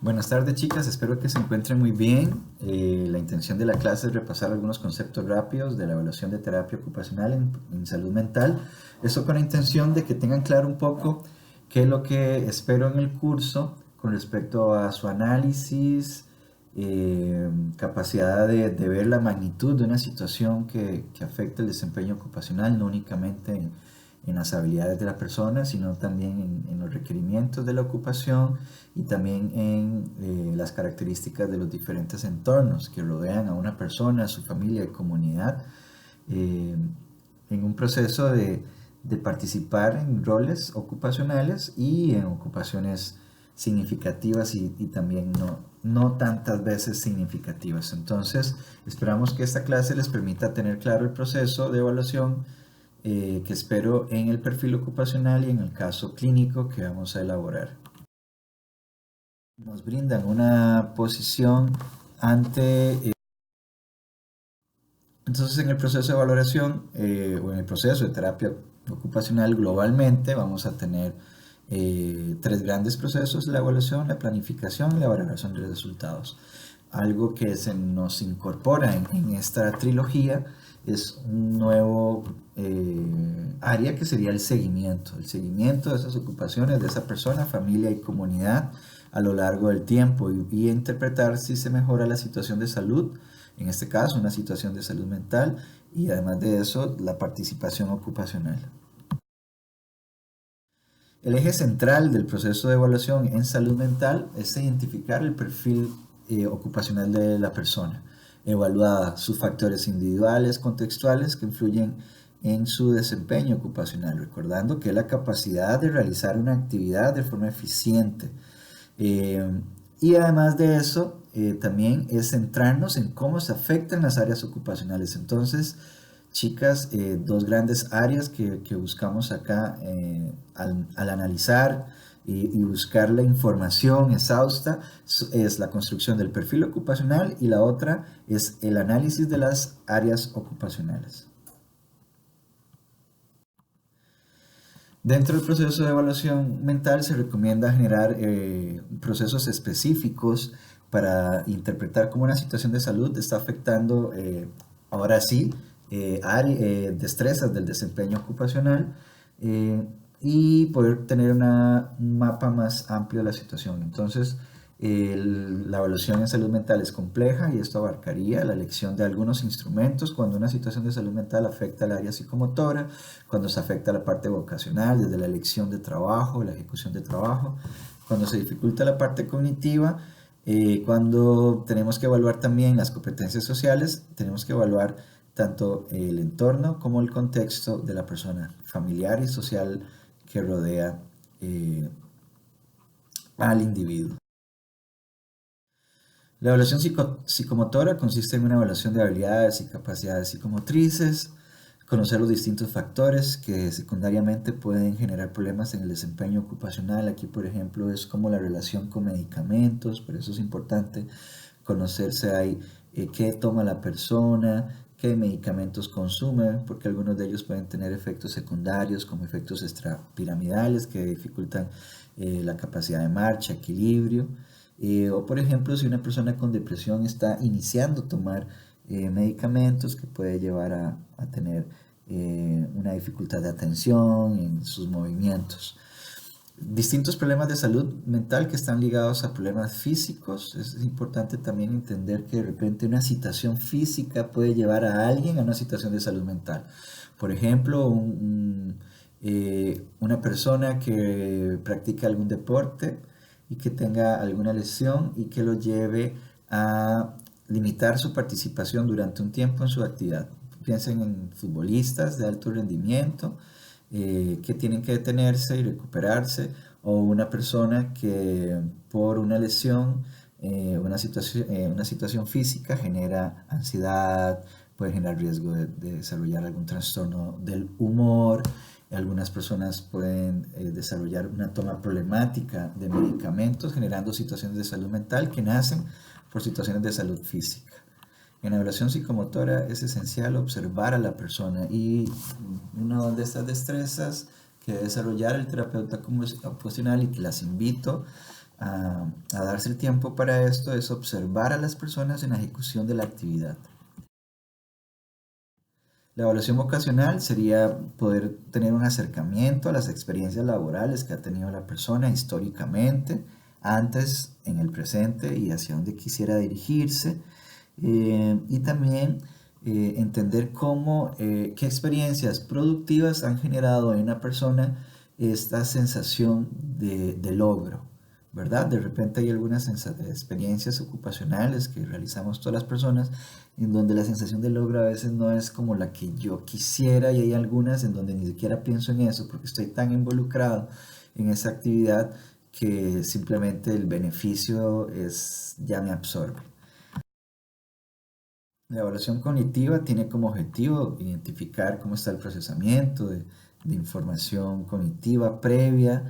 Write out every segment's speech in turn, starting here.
Buenas tardes, chicas, espero que se encuentren muy bien. La intención de la clase es repasar algunos conceptos rápidos de la evaluación de terapia ocupacional en salud mental. Eso con la intención de que tengan claro un poco qué es lo que espero en el curso con respecto a su análisis, capacidad de ver la magnitud de una situación que afecta el desempeño ocupacional, no únicamente en las habilidades de la persona, sino también en los requerimientos de la ocupación y también en las características de los diferentes entornos que rodean a una persona, a su familia y comunidad, eh, en un proceso de participar en roles ocupacionales y en ocupaciones significativas y también no tantas veces significativas. Entonces, esperamos que esta clase les permita tener claro el proceso de evaluación que espero en el perfil ocupacional y en el caso clínico que vamos a elaborar. Nos brindan una posición ante... Entonces, en el proceso de valoración o en el proceso de terapia ocupacional globalmente vamos a tener tres grandes procesos: la evaluación, la planificación y la valoración de resultados. Algo que se nos incorpora en esta trilogía es un nuevo área que sería el seguimiento de esas ocupaciones, de esa persona, familia y comunidad a lo largo del tiempo y interpretar si se mejora la situación de salud, en este caso una situación de salud mental, y además de eso la participación ocupacional. El eje central del proceso de evaluación en salud mental es identificar el perfil ocupacional de la persona, evaluar sus factores individuales, contextuales que influyen en su desempeño ocupacional, recordando que es la capacidad de realizar una actividad de forma eficiente. Eh, y además de eso, también es centrarnos en cómo se afectan las áreas ocupacionales. Entonces, chicas, dos grandes áreas que buscamos acá al analizar y buscar la información exhausta es la construcción del perfil ocupacional y la otra es el análisis de las áreas ocupacionales. Dentro del proceso de evaluación mental se recomienda generar procesos específicos para interpretar cómo una situación de salud está afectando, ahora sí, destrezas del desempeño ocupacional, eh, y poder tener un mapa más amplio de la situación. Entonces, la evaluación en salud mental es compleja y esto abarcaría la elección de algunos instrumentos cuando una situación de salud mental afecta el área psicomotora, cuando se afecta la parte vocacional, desde la elección de trabajo, la ejecución de trabajo, cuando se dificulta la parte cognitiva, cuando tenemos que evaluar también las competencias sociales, tenemos que evaluar tanto el entorno como el contexto de la persona familiar y social que rodea al individuo. La evaluación psicomotora consiste en una evaluación de habilidades y capacidades psicomotrices, conocer los distintos factores que secundariamente pueden generar problemas en el desempeño ocupacional. Aquí, por ejemplo, es como la relación con medicamentos, por eso es importante conocerse ahí qué toma la persona, qué medicamentos consume, porque algunos de ellos pueden tener efectos secundarios como efectos extrapiramidales que dificultan la capacidad de marcha, equilibrio. O por ejemplo, si una persona con depresión está iniciando a tomar medicamentos que puede llevar a tener una dificultad de atención en sus movimientos. Distintos problemas de salud mental que están ligados a problemas físicos. Es importante también entender que de repente una situación física puede llevar a alguien a una situación de salud mental. Por ejemplo, una persona que practica algún deporte y que tenga alguna lesión y que lo lleve a limitar su participación durante un tiempo en su actividad. Piensen en futbolistas de alto rendimiento que tienen que detenerse y recuperarse, o una persona que por una lesión, una situación física genera ansiedad, puede generar riesgo de desarrollar algún trastorno del humor. Algunas personas pueden desarrollar una toma problemática de medicamentos, generando situaciones de salud mental que nacen por situaciones de salud física. En la evaluación psicomotora es esencial observar a la persona y una de estas destrezas que debe desarrollar el terapeuta ocupacional y que las invito a darse el tiempo para esto es observar a las personas en la ejecución de la actividad. La evaluación vocacional sería poder tener un acercamiento a las experiencias laborales que ha tenido la persona históricamente, antes, en el presente y hacia dónde quisiera dirigirse. Y también entender qué experiencias productivas han generado en una persona esta sensación de logro, ¿verdad? De repente hay algunas experiencias ocupacionales que realizamos todas las personas en donde la sensación de logro a veces no es como la que yo quisiera, y hay algunas en donde ni siquiera pienso en eso porque estoy tan involucrado en esa actividad que simplemente el beneficio ya me absorbe. La evaluación cognitiva tiene como objetivo identificar cómo está el procesamiento de información cognitiva previa,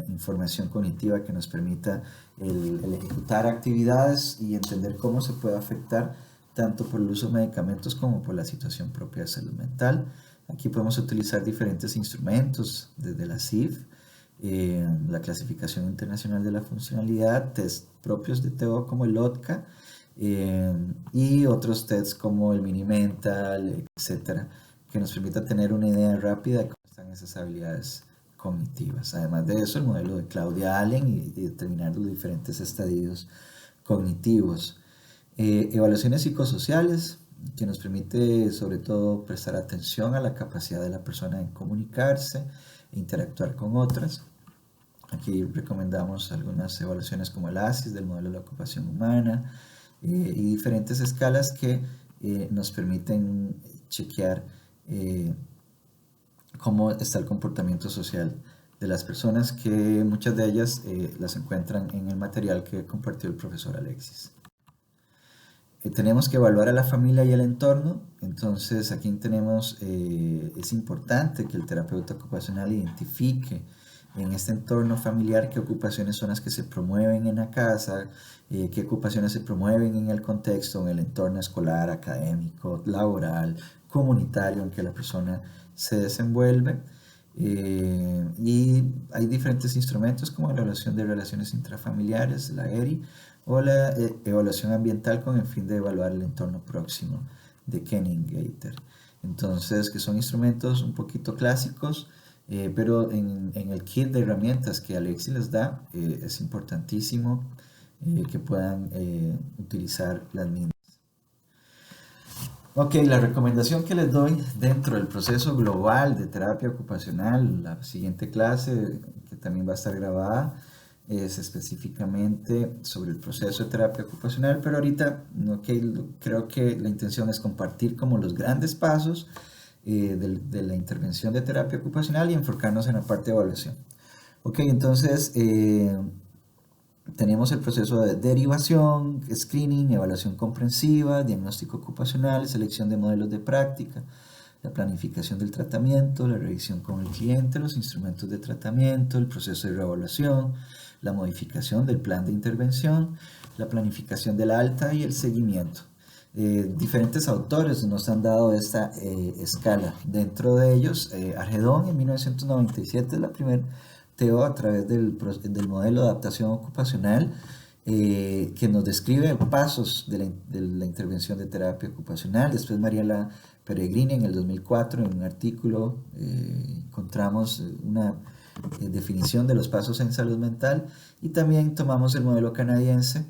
información cognitiva que nos permita el ejecutar actividades y entender cómo se puede afectar tanto por el uso de medicamentos como por la situación propia de salud mental. Aquí podemos utilizar diferentes instrumentos, desde la CIF, la Clasificación Internacional de la Funcionalidad, test propios de TEO como el OTCA, y otros tests como el Mini Mental, etcétera, que nos permita tener una idea rápida de cómo están esas habilidades cognitivas. Además de eso, el modelo de Claudia Allen y determinar los diferentes estadios cognitivos. Evaluaciones psicosociales, que nos permite sobre todo prestar atención a la capacidad de la persona en comunicarse e interactuar con otras. Aquí recomendamos algunas evaluaciones como el ASIS del modelo de la ocupación humana, y diferentes escalas que nos permiten chequear cómo está el comportamiento social de las personas, que muchas de ellas las encuentran en el material que compartió el profesor Alexis. Tenemos que evaluar a la familia y el entorno. Entonces aquí es importante que el terapeuta ocupacional identifique en este entorno familiar qué ocupaciones son las que se promueven en la casa, qué ocupaciones se promueven en el contexto, en el entorno escolar, académico, laboral, comunitario en que la persona se desenvuelve. Y hay diferentes instrumentos como la evaluación de relaciones intrafamiliares, la ERI, o la evaluación ambiental con el fin de evaluar el entorno próximo de Kenning-Gater. Entonces, que son instrumentos un poquito clásicos, pero en el kit de herramientas que Alexis les da, es importantísimo que puedan utilizar las mismas. Ok, la recomendación que les doy dentro del proceso global de terapia ocupacional, la siguiente clase que también va a estar grabada, es específicamente sobre el proceso de terapia ocupacional, pero ahorita creo que la intención es compartir como los grandes pasos de la intervención de terapia ocupacional y enfocarnos en la parte de evaluación. Ok, entonces tenemos el proceso de derivación, screening, evaluación comprensiva, diagnóstico ocupacional, selección de modelos de práctica, la planificación del tratamiento, la revisión con el cliente, los instrumentos de tratamiento, el proceso de reevaluación, la modificación del plan de intervención, la planificación de la alta y el seguimiento. Diferentes autores nos han dado esta escala. Dentro de ellos, Argedón en 1997 es la primera TEO a través del modelo de adaptación ocupacional, que nos describe pasos de la intervención de terapia ocupacional. Después Mariela Peregrini en el 2004 en un artículo encontramos una definición de los pasos en salud mental, y también tomamos el modelo canadiense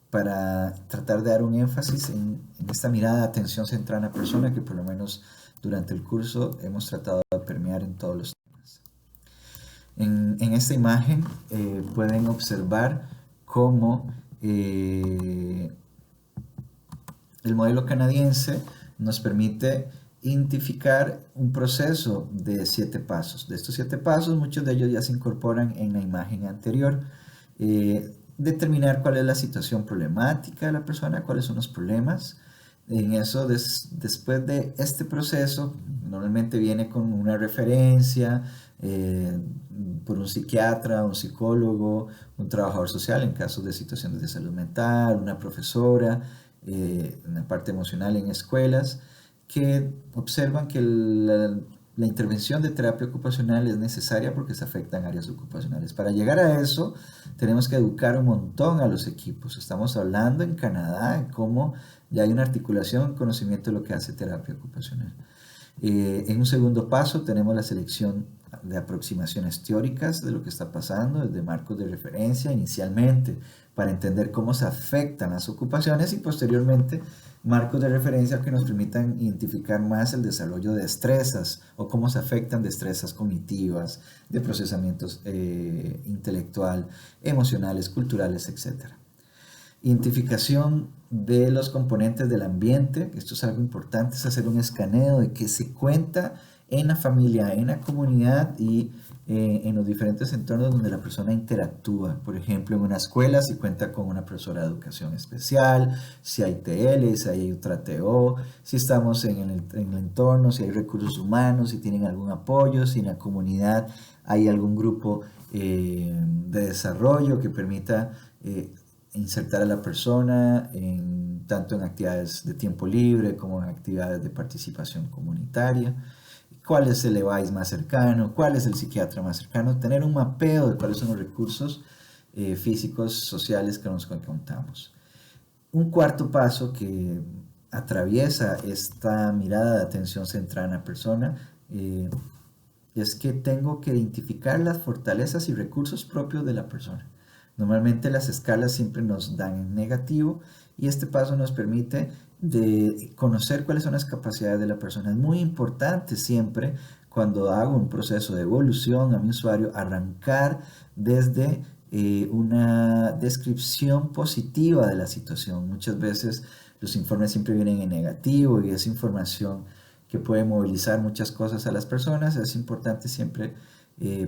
para tratar de dar un énfasis en esta mirada de atención centrada en la persona que por lo menos durante el curso hemos tratado de permear en todos los temas. En esta imagen pueden observar cómo el modelo canadiense nos permite identificar un proceso de 7 pasos. De estos 7 pasos, muchos de ellos ya se incorporan en la imagen anterior. Determinar cuál es la situación problemática de la persona, cuáles son los problemas. En eso, después de este proceso, normalmente viene con una referencia por un psiquiatra, un psicólogo, un trabajador social en casos de situaciones de salud mental, una profesora, en la parte emocional en escuelas, que observan que la intervención de terapia ocupacional es necesaria porque se afectan áreas ocupacionales. Para llegar a eso, tenemos que educar un montón a los equipos. Estamos hablando en Canadá en cómo ya hay una articulación, conocimiento de lo que hace terapia ocupacional. En un segundo paso tenemos la selección de aproximaciones teóricas de lo que está pasando, desde marcos de referencia inicialmente, para entender cómo se afectan las ocupaciones y posteriormente marcos de referencia que nos permitan identificar más el desarrollo de destrezas o cómo se afectan destrezas cognitivas, de procesamientos intelectual, emocionales, culturales, etc. Identificación de los componentes del ambiente, esto es algo importante, es hacer un escaneo de qué se cuenta en la familia, en la comunidad y en los diferentes entornos donde la persona interactúa. Por ejemplo, en una escuela, si cuenta con una profesora de educación especial, si hay TL, si hay otra TO, si estamos en el entorno, si hay recursos humanos, si tienen algún apoyo, si en la comunidad hay algún grupo de desarrollo que permita insertar a la persona tanto en actividades de tiempo libre como en actividades de participación comunitaria. ¿Cuál es el EVAIS más cercano? ¿Cuál es el psiquiatra más cercano? Tener un mapeo de cuáles son los recursos físicos, sociales que nos contamos. Un cuarto paso que atraviesa esta mirada de atención centrada en la persona es que tengo que identificar las fortalezas y recursos propios de la persona. Normalmente las escalas siempre nos dan en negativo y este paso nos permite de conocer cuáles son las capacidades de la persona. Es muy importante siempre cuando hago un proceso de evolución a mi usuario arrancar desde una descripción positiva de la situación. Muchas veces los informes siempre vienen en negativo y esa información que puede movilizar muchas cosas a las personas es importante siempre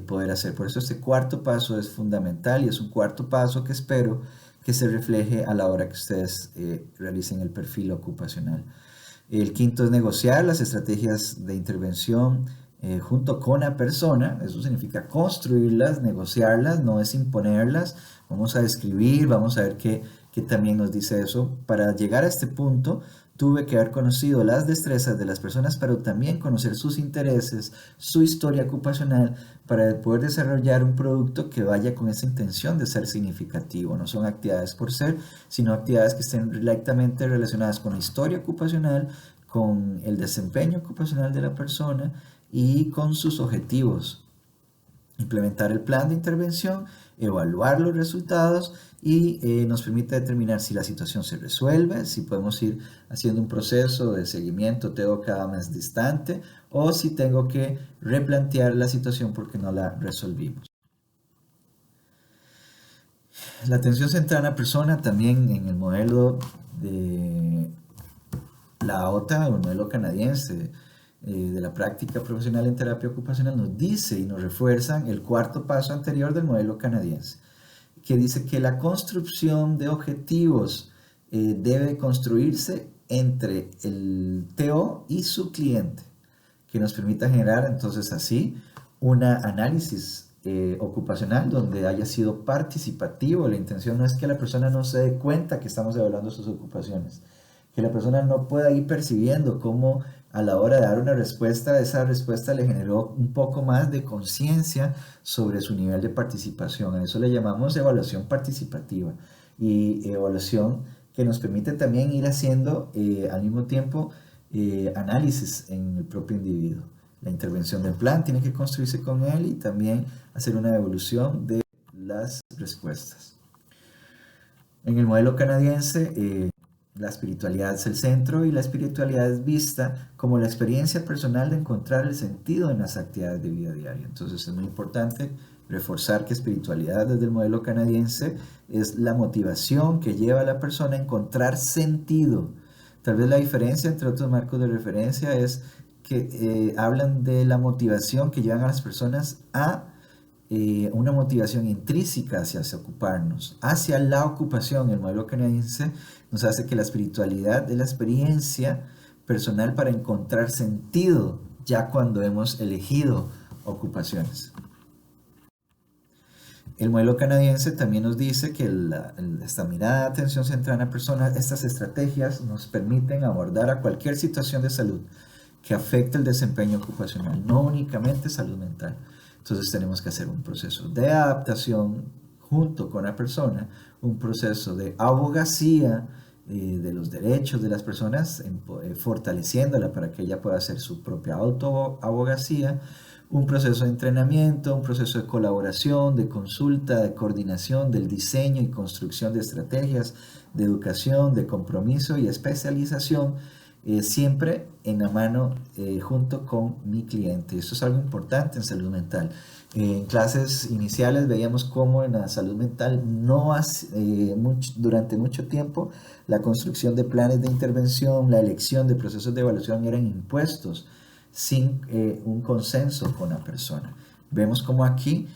poder hacer. Por eso este cuarto paso es fundamental y es un cuarto paso que espero que se refleje a la hora que ustedes realicen el perfil ocupacional. El quinto es negociar las estrategias de intervención junto con la persona. Eso significa construirlas, negociarlas, no es imponerlas. Vamos a describir, vamos a ver qué también nos dice eso. Para llegar a este punto, tuve que haber conocido las destrezas de las personas, pero también conocer sus intereses, su historia ocupacional, para poder desarrollar un producto que vaya con esa intención de ser significativo. No son actividades por ser, sino actividades que estén directamente relacionadas con la historia ocupacional, con el desempeño ocupacional de la persona y con sus objetivos. Implementar el plan de intervención, evaluar los resultados y nos permite determinar si la situación se resuelve, si podemos ir haciendo un proceso de seguimiento TEO cada mes distante o si tengo que replantear la situación porque no la resolvimos. La atención centrada en la persona también en el modelo de la OTA, el modelo canadiense, de la práctica profesional en terapia ocupacional nos dice y nos refuerzan el cuarto paso anterior del modelo canadiense, que dice que la construcción de objetivos debe construirse entre el TO y su cliente, que nos permita generar entonces así un análisis ocupacional donde haya sido participativo. La intención no es que la persona no se dé cuenta que estamos evaluando sus ocupaciones, que la persona no pueda ir percibiendo cómo a la hora de dar una respuesta, esa respuesta le generó un poco más de conciencia sobre su nivel de participación. A eso le llamamos evaluación participativa y evaluación que nos permite también ir haciendo al mismo tiempo análisis en el propio individuo. La intervención del plan tiene que construirse con él y también hacer una evolución de las respuestas. En el modelo canadiense, la espiritualidad es el centro y la espiritualidad es vista como la experiencia personal de encontrar el sentido en las actividades de vida diaria. Entonces es muy importante reforzar que espiritualidad desde el modelo canadiense es la motivación que lleva a la persona a encontrar sentido. Tal vez la diferencia entre otros marcos de referencia es que hablan de la motivación que llevan a las personas a una motivación intrínseca hacia ocuparnos, hacia la ocupación. El modelo canadiense nos hace que la espiritualidad es la experiencia personal para encontrar sentido ya cuando hemos elegido ocupaciones. El modelo canadiense también nos dice que esta mirada de atención centrada en la persona, estas estrategias nos permiten abordar a cualquier situación de salud que afecta el desempeño ocupacional, no únicamente salud mental. Entonces tenemos que hacer un proceso de adaptación junto con la persona, un proceso de abogacía de los derechos de las personas, fortaleciéndola para que ella pueda hacer su propia autoabogacía, un proceso de entrenamiento, un proceso de colaboración, de consulta, de coordinación, del diseño y construcción de estrategias, de educación, de compromiso y especialización, siempre en la mano junto con mi cliente. Esto es algo importante en salud mental. En clases iniciales veíamos cómo en la salud mental durante mucho tiempo la construcción de planes de intervención, la elección de procesos de evaluación eran impuestos sin un consenso con la persona. Vemos como aquí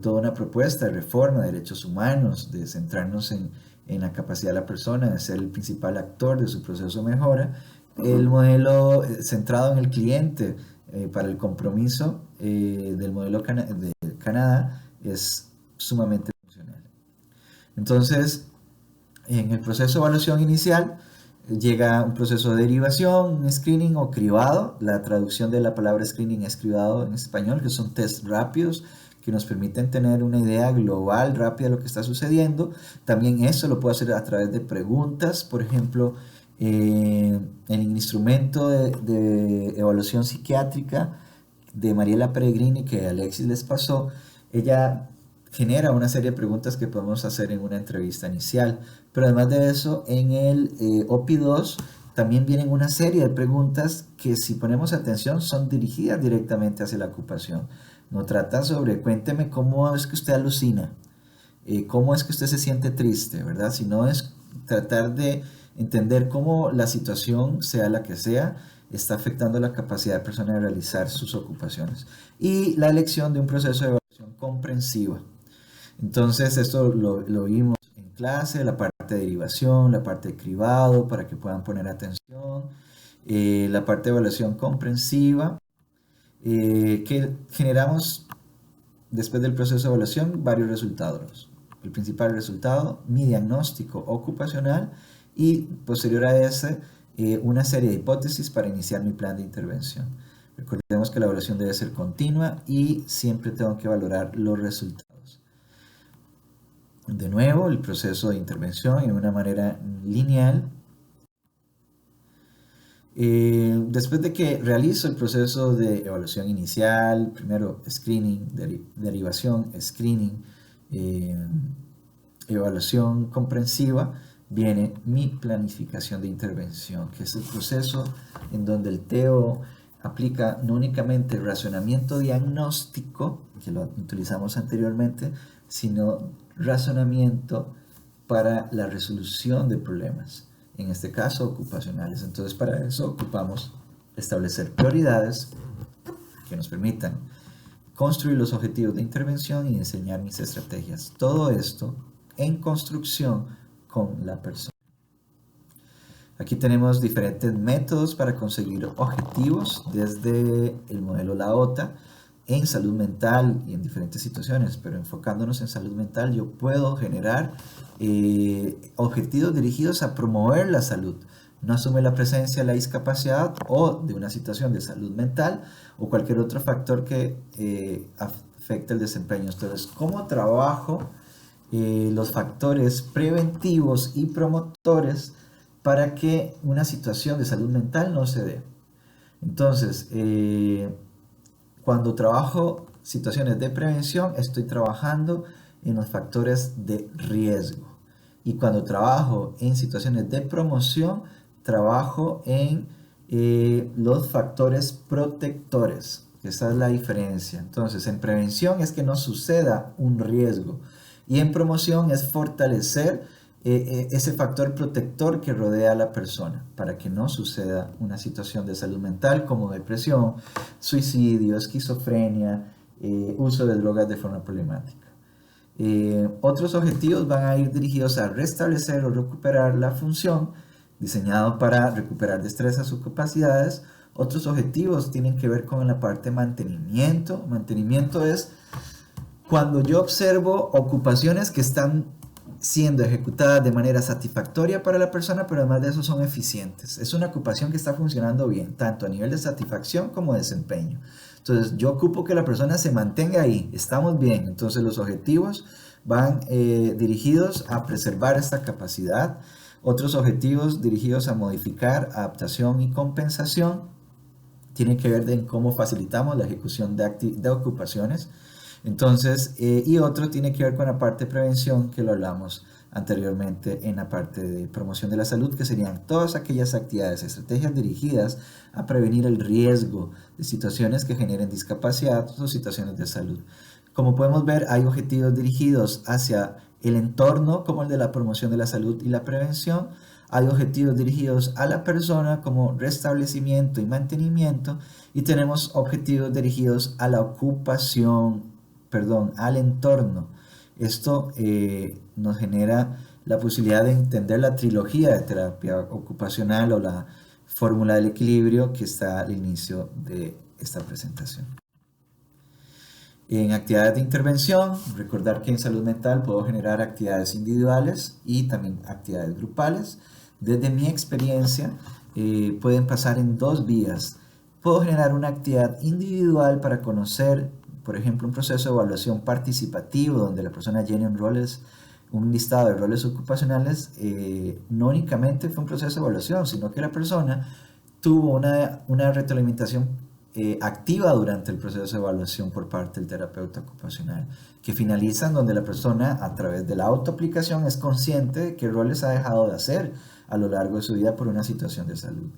toda una propuesta de reforma de derechos humanos, de centrarnos en la capacidad de la persona de ser el principal actor de su proceso de mejora, el modelo centrado en el cliente para el compromiso del modelo de Canadá es sumamente funcional. Entonces, en el proceso de evaluación inicial llega un proceso de derivación, un screening o cribado. La traducción de la palabra screening es cribado en español, que son test rápidos que nos permiten tener una idea global, rápida de lo que está sucediendo. También eso lo puedo hacer a través de preguntas. Por ejemplo, en el instrumento de evaluación psiquiátrica de Mariela Peregrini que Alexis les pasó, ella genera una serie de preguntas que podemos hacer en una entrevista inicial. Pero además de eso, en el OPI2 también vienen una serie de preguntas que, si ponemos atención, son dirigidas directamente hacia la ocupación. Nos trata sobre: cuénteme cómo es que usted alucina, cómo es que usted se siente triste, ¿verdad? Si no, es tratar de entender cómo la situación, sea la que sea, está afectando la capacidad de la persona de realizar sus ocupaciones. Y la elección de un proceso de evaluación comprensiva. Entonces, esto lo vimos en clase, la parte de derivación, la parte de cribado, para que puedan poner atención, la parte de evaluación comprensiva, que generamos después del proceso de evaluación varios resultados. El principal resultado, mi diagnóstico ocupacional, y posterior a ese, una serie de hipótesis para iniciar mi plan de intervención. Recordemos que la evaluación debe ser continua y siempre tengo que valorar los resultados. De nuevo, el proceso de intervención en una manera lineal. Después de que realizo el proceso de evaluación inicial, primero screening, derivación, screening, evaluación comprensiva, viene mi planificación de intervención, que es el proceso en donde el TEO aplica no únicamente el razonamiento diagnóstico, que lo utilizamos anteriormente, sino razonamiento para la resolución de problemas, en este caso ocupacionales. Entonces, para eso ocupamos establecer prioridades que nos permitan construir los objetivos de intervención y diseñar mis estrategias. Todo esto en construcción con la persona. Aquí tenemos diferentes métodos para conseguir objetivos, desde el modelo LAOTA en salud mental y en diferentes situaciones, pero enfocándonos en salud mental, yo puedo generar objetivos dirigidos a promover la salud. No asume la presencia de la discapacidad o de una situación de salud mental o cualquier otro factor que afecte el desempeño. Entonces, ¿cómo trabajo los factores preventivos y promotores para que una situación de salud mental no se dé? Entonces, cuando trabajo situaciones de prevención, estoy trabajando en los factores de riesgo. Y cuando trabajo en situaciones de promoción, trabajo en los factores protectores. Esa es la diferencia. Entonces, en prevención es que no suceda un riesgo. Y en promoción es fortalecer ese factor protector que rodea a la persona para que no suceda una situación de salud mental como depresión, suicidio, esquizofrenia, uso de drogas de forma problemática. Otros objetivos van a ir dirigidos a restablecer o recuperar la función, diseñado para recuperar destrezas o capacidades. Otros objetivos tienen que ver con la parte de mantenimiento. Mantenimiento es cuando yo observo ocupaciones que están siendo ejecutadas de manera satisfactoria para la persona, pero además de eso son eficientes. Es una ocupación que está funcionando bien, tanto a nivel de satisfacción como de desempeño. Entonces, yo ocupo que la persona se mantenga ahí, estamos bien. Entonces, los objetivos van dirigidos a preservar esta capacidad. Otros objetivos dirigidos a modificar, adaptación y compensación tienen que ver en cómo facilitamos la ejecución de ocupaciones. Entonces, y otro tiene que ver con la parte de prevención que lo hablamos anteriormente en la parte de promoción de la salud, que serían todas aquellas actividades, estrategias dirigidas a prevenir el riesgo de situaciones que generen discapacidad o situaciones de salud. Como podemos ver, hay objetivos dirigidos hacia el entorno, como el de la promoción de la salud y la prevención. Hay objetivos dirigidos a la persona como restablecimiento y mantenimiento. Y tenemos objetivos dirigidos a la ocupación, perdón, al entorno. Esto nos genera la posibilidad de entender la trilogía de terapia ocupacional o la fórmula del equilibrio que está al inicio de esta presentación. En actividades de intervención, recordar que en salud mental puedo generar actividades individuales y también actividades grupales. Desde mi experiencia, pueden pasar en dos vías. Puedo generar una actividad individual para conocer, por ejemplo, un proceso de evaluación participativo donde la persona llene un listado de roles ocupacionales. No únicamente fue un proceso de evaluación, sino que la persona tuvo una retroalimentación activa durante el proceso de evaluación por parte del terapeuta ocupacional, que finalizan donde la persona a través de la autoaplicación es consciente de qué roles ha dejado de hacer a lo largo de su vida por una situación de salud.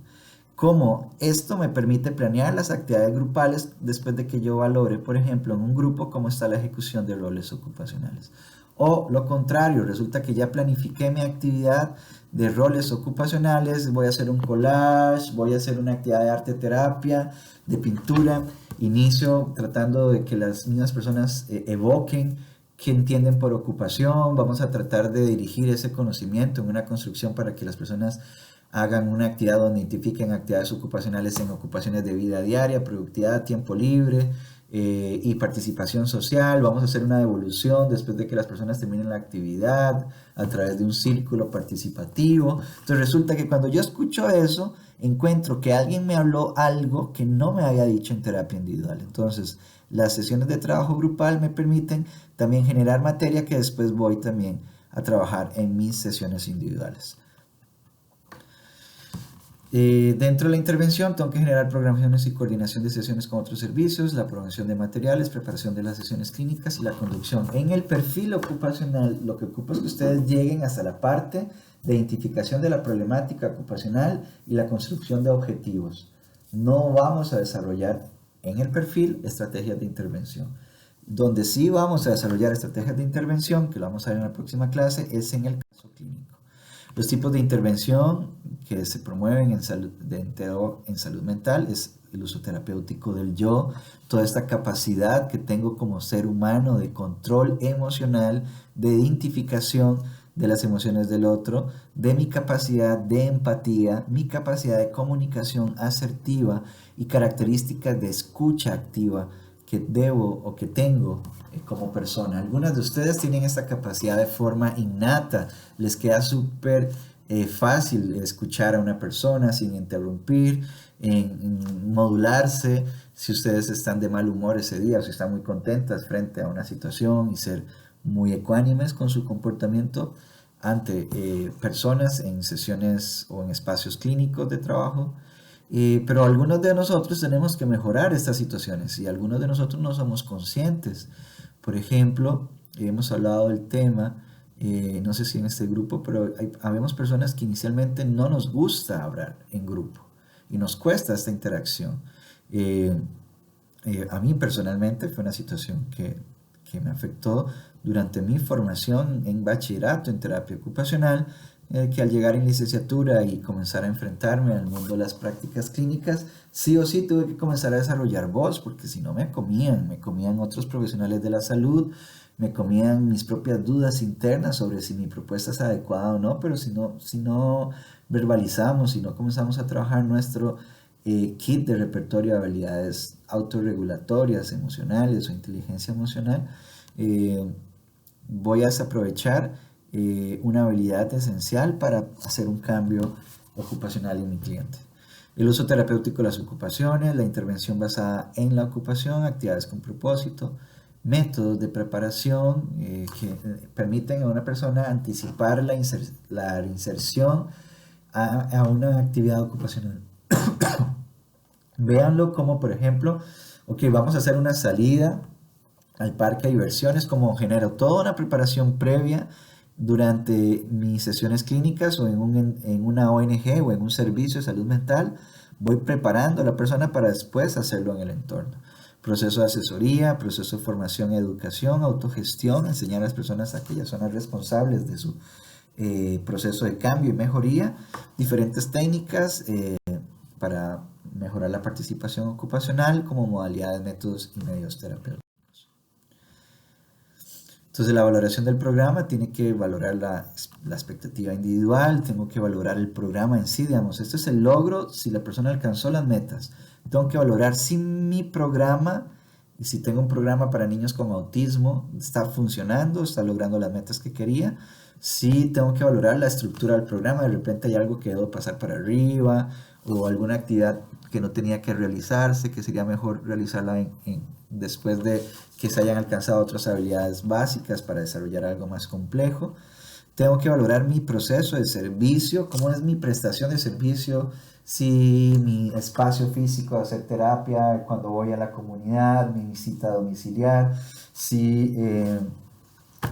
Cómo esto me permite planear las actividades grupales después de que yo valore, por ejemplo, en un grupo cómo está la ejecución de roles ocupacionales. O lo contrario, resulta que ya planifiqué mi actividad de roles ocupacionales, voy a hacer un collage, voy a hacer una actividad de arte terapia, de pintura, inicio tratando de que las mismas personas evoquen qué entienden por ocupación, vamos a tratar de dirigir ese conocimiento en una construcción para que las personas hagan una actividad donde identifiquen actividades ocupacionales en ocupaciones de vida diaria, productividad, tiempo libre y participación social. Vamos a hacer una devolución después de que las personas terminen la actividad a través de un círculo participativo. Entonces resulta que cuando yo escucho eso, encuentro que alguien me habló algo que no me había dicho en terapia individual. Entonces, las sesiones de trabajo grupal me permiten también generar materia que después voy también a trabajar en mis sesiones individuales. Dentro de la intervención tengo que generar programaciones y coordinación de sesiones con otros servicios, la programación de materiales, preparación de las sesiones clínicas y la conducción. En el perfil ocupacional lo que ocupa es que ustedes lleguen hasta la parte de identificación de la problemática ocupacional y la construcción de objetivos. No vamos a desarrollar en el perfil estrategias de intervención. Donde sí vamos a desarrollar estrategias de intervención, que lo vamos a ver en la próxima clase, es en el caso clínico. Los tipos de intervención que se promueven en salud mental es el uso terapéutico del yo, toda esta capacidad que tengo como ser humano de control emocional, de identificación de las emociones del otro, de mi capacidad de empatía, mi capacidad de comunicación asertiva y características de escucha activa que debo o que tengo como persona. Algunas de ustedes tienen esta capacidad de forma innata, les queda súper fácil escuchar a una persona sin interrumpir, en modularse si ustedes están de mal humor ese día o si están muy contentas frente a una situación y ser muy ecuánimes con su comportamiento ante personas en sesiones o en espacios clínicos de trabajo. Pero algunos de nosotros tenemos que mejorar estas situaciones y algunos de nosotros no somos conscientes. Por ejemplo, hemos hablado del tema, no sé si en este grupo, pero habemos personas que inicialmente no nos gusta hablar en grupo y nos cuesta esta interacción. A mí personalmente fue una situación que me afectó durante mi formación en bachillerato en terapia ocupacional, que al llegar en licenciatura y comenzar a enfrentarme al mundo de las prácticas clínicas, sí o sí tuve que comenzar a desarrollar voz, porque si no me comían otros profesionales de la salud, me comían mis propias dudas internas sobre si mi propuesta es adecuada o no, pero si no verbalizamos, si no comenzamos a trabajar nuestro kit de repertorio de habilidades autorregulatorias, emocionales o inteligencia emocional, voy a desaprovechar una habilidad esencial para hacer un cambio ocupacional en mi cliente. El uso terapéutico de las ocupaciones, la intervención basada en la ocupación, actividades con propósito, métodos de preparación que permiten a una persona anticipar la inserción a una actividad ocupacional. Véanlo como, por ejemplo, ok, vamos a hacer una salida al parque de diversiones, como genero toda una preparación previa durante mis sesiones clínicas o en una ONG o en un servicio de salud mental, voy preparando a la persona para después hacerlo en el entorno. Proceso de asesoría, proceso de formación, educación, autogestión, enseñar a las personas a que ellas son las responsables de su proceso de cambio y mejoría, diferentes técnicas para mejorar la participación ocupacional como modalidades, métodos y medios terapéuticos. Entonces la valoración del programa tiene que valorar la expectativa individual, tengo que valorar el programa en sí, digamos, este es el logro si la persona alcanzó las metas. Tengo que valorar si mi programa, y si tengo un programa para niños con autismo, está funcionando, está logrando las metas que quería. Sí, tengo que valorar la estructura del programa, de repente hay algo que debo pasar para arriba o alguna actividad que no tenía que realizarse, que sería mejor realizarla después de que se hayan alcanzado otras habilidades básicas para desarrollar algo más complejo. Tengo que valorar mi proceso de servicio, cómo es mi prestación de servicio, si mi espacio físico de hacer terapia, cuando voy a la comunidad, mi visita domiciliar, si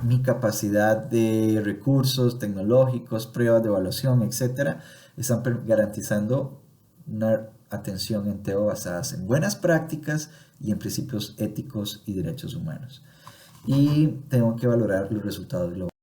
mi capacidad de recursos tecnológicos, pruebas de evaluación, etcétera, están garantizando una atención en TEO basadas en buenas prácticas y en principios éticos y derechos humanos. Y tengo que valorar los resultados globales.